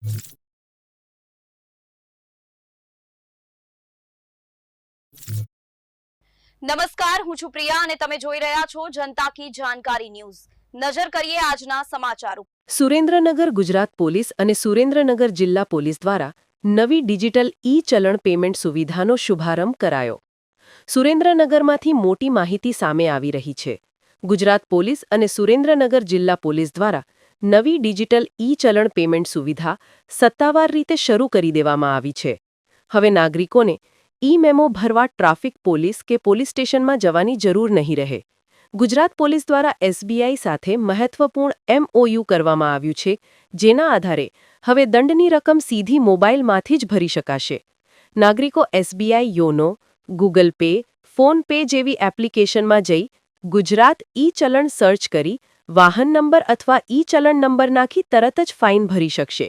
નમસ્કાર, હું છું પ્રિયા અને તમે જોઈ રહ્યા છો જનતા કી જાણકારી ન્યૂઝ। નજર કરીએ આજના સમાચારો। સુરેન્દ્રનગર ગુજરાત પોલીસ અને સુરેન્દ્રનગર જિલ્લા પોલીસ દ્વારા નવી ડિજિટલ ઈ-ચલણ પેમેન્ટ સુવિધાનો શુભારંભ કરાયો। સુરેન્દ્રનગરમાંથી મોટી માહિતી સામે આવી રહી છે। ગુજરાત પોલીસ અને સુરેન્દ્રનગર જિલ્લા પોલીસ દ્વારા નવી ડિજિટલ ઈ-ચલણ પેમેન્ટ સુવિધા સત્તાવાર રીતે શરૂ કરી દેવામાં આવી છે। હવે નાગરિકોને ઈ-મેમો ભરવા ટ્રાફિક પોલીસ કે પોલીસ સ્ટેશનમાં જવાની જરૂર નહીં રહે। ગુજરાત પોલીસ દ્વારા એસબીઆઈ સાથે મહત્વપૂર્ણ MOU કરવામાં આવ્યું છે, જેના આધારે હવે દંડની રકમ સીધી મોબાઈલમાંથી જ ભરી શકાશે। નાગરિકો SBI YONO, Google pay, phone pay જેવી એપ્લિકેશનમાં જઈ ગુજરાત ઈ-ચલણ સર્ચ કરી વાહન નંબર અથવા ઈ-ચલણ નંબર નાખી તરત જ ફાઇન ભરી શકશે।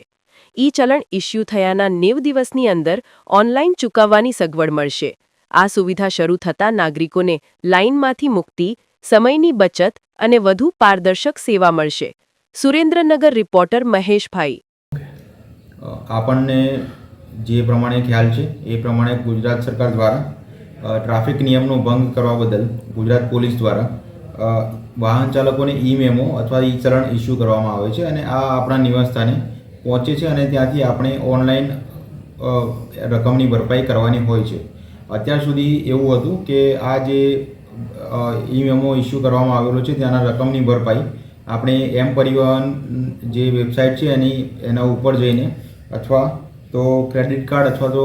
ઈ-ચલણ ઇસ્યુ થયાના 90 દિવસની અંદર ઓનલાઈન ચૂકવવાની સગવડ મળશે। આ સુવિધા શરૂ થતાં નાગરિકોને લાઇનમાંથી મુક્તિ, સમયની બચત અને વધુ પારદર્શક સેવા મળશે। સુરેન્દ્રનગર રિપોર્ટર મહેશભાઈ। આપણને જે પ્રમાણે ખ્યાલ છે એ પ્રમાણે ગુજરાત સરકાર દ્વારા ટ્રાફિક નિયમનો ભંગ કરવા બદલ ગુજરાત પોલીસ દ્વારા વાહન ચાલકોને ઈ-મેમો અથવા ઈ-ચલણ ઇસ્યુ કરવામાં આવે છે અને આ આપણા નિવાસસ્થાને પહોંચે છે અને ત્યાંથી આપણે ઓનલાઈન રકમની ભરપાઈ કરવાની હોય છે। અત્યાર સુધી એવું હતું કે આ જે ઈ-મેમો ઇસ્યુ કરવામાં આવેલો છે ત્યાંના રકમની ભરપાઈ આપણે M-પરિવહન જે વેબસાઇટ છે એના ઉપર જઈને અથવા તો ક્રેડિટ કાર્ડ અથવા તો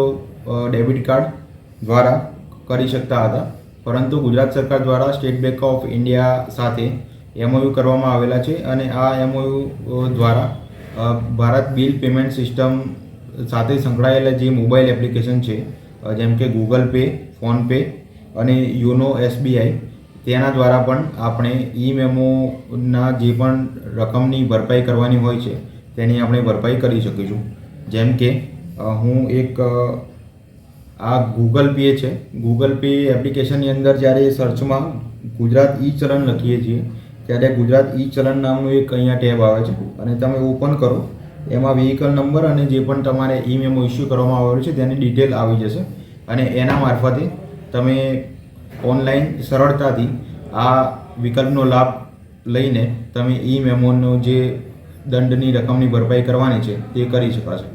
ડેબિટ કાર્ડ દ્વારા કરી શકતા હતા, પરંતુ ગુજરાત સરકાર દ્વારા સ્ટેટ બેંક ઓફ ઇન્ડિયા સાથે MOU કરવામાં આવેલા છે અને આ MOU દ્વારા ભારત બિલ પેમેન્ટ સિસ્ટમ સાથે સંકળાયેલા જે મોબાઈલ એપ્લિકેશન છે જેમ કે ગૂગલ પે, ફોન પે અને યોનો એસબીઆઈ તેના દ્વારા પણ આપણે ઈ-મેમોના જે પણ રકમની ભરપાઈ કરવાની હોય છે તેની આપણે ભરપાઈ કરી શકીશું। જેમ કે હું એક આ ગૂગલ પે છે, ગૂગલ પે એપ્લિકેશનની અંદર જ્યારે સર્ચમાં ગુજરાત ઈ-ચલણ લખીએ છીએ ત્યારે ગુજરાત ઈ-ચલણ નામનું એક અહીંયા ટેબ આવે છે અને તમે ઓપન કરો એમાં વ્હીકલ નંબર અને જે પણ તમારે ઈ-મેમો ઇસ્યુ કરવામાં આવેલો છે તેની ડિટેલ આવી જશે અને એના મારફતે તમે ઓનલાઈન સરળતાથી આ વિકલ્પનો લાભ લઈને તમે ઈ-મેમોનો જે દંડની રકમની ભરપાઈ કરવાની છે તે કરી શકાશે।